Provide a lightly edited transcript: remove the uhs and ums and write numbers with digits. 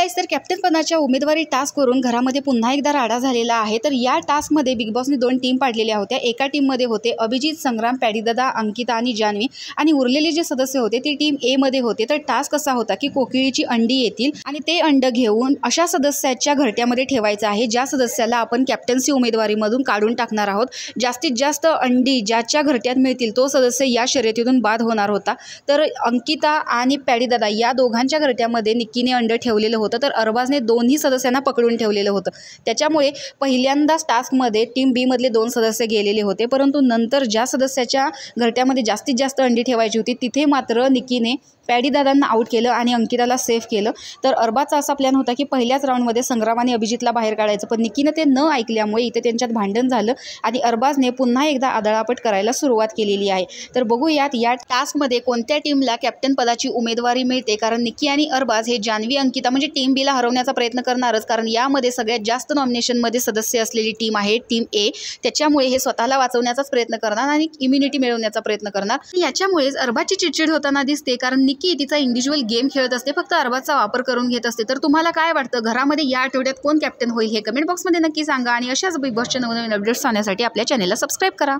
Guys, तर captain पदाच्या उमेदवारी टास्कवरून घरामध्ये पुन्हा एकदा राडा झालेला आहे। तर या टास्कमध्ये बिग बॉसने 2 टीम पाडलेल्या होत्या। एका टीममध्ये होते अभिजित, संग्राम, पॅडीदादा, अंकिता आणि जान्हवी, आणि उरलेले जे सदस्य होते ते टीम ए मध्ये होते। तर टास्क असा होता की कोकिळीची अंडी येतील आणि ते अंड घेऊन अशा सदस्याच्या घरट्यामध्ये ठेवायचं आहे ज्या सदस्याला आपण कॅप्टन्सी उमेदवारीमधून काढून टाकणार आहोत। जास्तीत जास्त अंडी ज्याच्या घरट्यात मिळतील तो सदस्य या शर्यतीतून बाद होणार होता। तर अंकिता आणि पॅडीदादा या दोघांच्या घरट्यामध्ये निक्कीने अंड ठेवलेलं होतं, तर अरबाजने दोन्ही सदस्यांना पकडून ठेवलेलं होतं। त्याच्यामुळे पहिल्यांदाच टास्कमध्ये टीम बी मधले 2 सदस्य गेलेले होते, परंतु नंतर ज्या सदस्याच्या घरट्यामध्ये जास्तीत जास्त अंडी ठेवायची होती तिथे मात्र निक्कीने पॅडीदादांना आउट केलं आणि अंकिताला सेफ केलं। तर अरबाजचा असा प्लॅन होता की पहिल्याच राऊंडमध्ये संग्राम आणि अभिजितला बाहेर काढायचं, पण निक्कीनं ते न ऐकल्यामुळे इथे त्यांच्यात भांडण झालं आणि अरबाजने पुन्हा एकदा आदळापट करायला सुरुवात केलेली आहे। तर बघूयात या टास्कमध्ये कोणत्या टीमला कॅप्टन पदाची उमेदवारी मिळते, कारण निक्की आणि अरबाज हे जान्हवी, अंकिता म्हणजे टीम बीला हरवण्याचा प्रयत्न करणारच, कारण यामध्ये सगळ्यात जास्त नॉमिनेशनमध्ये सदस्य असलेली टीम आहे टीम ए। त्याच्यामुळे हे स्वतःला वाचवण्याचाच प्रयत्न करणार आणि इम्युनिटी मिळवण्याचा प्रयत्न करणार। याच्यामुळेच अरबाजची चिडचिड होताना दिसते, कारण निक्की तिचा इंडिव्हिज्युअल गेम खेळत असते, फक्त अरबाजचा वापर करून घेत असते। तर तुम्हाला काय वाटतं, घरामध्ये या आठवड्यात कोण कॅप्टन होईल हे कमेंट बॉक्समध्ये नक्की सांगा आणि अशाच बिग बॉसच्या नवनवीन अपडेट्स पाहण्यासाठी आपल्या चॅनेलला सबस्क्राईब करा।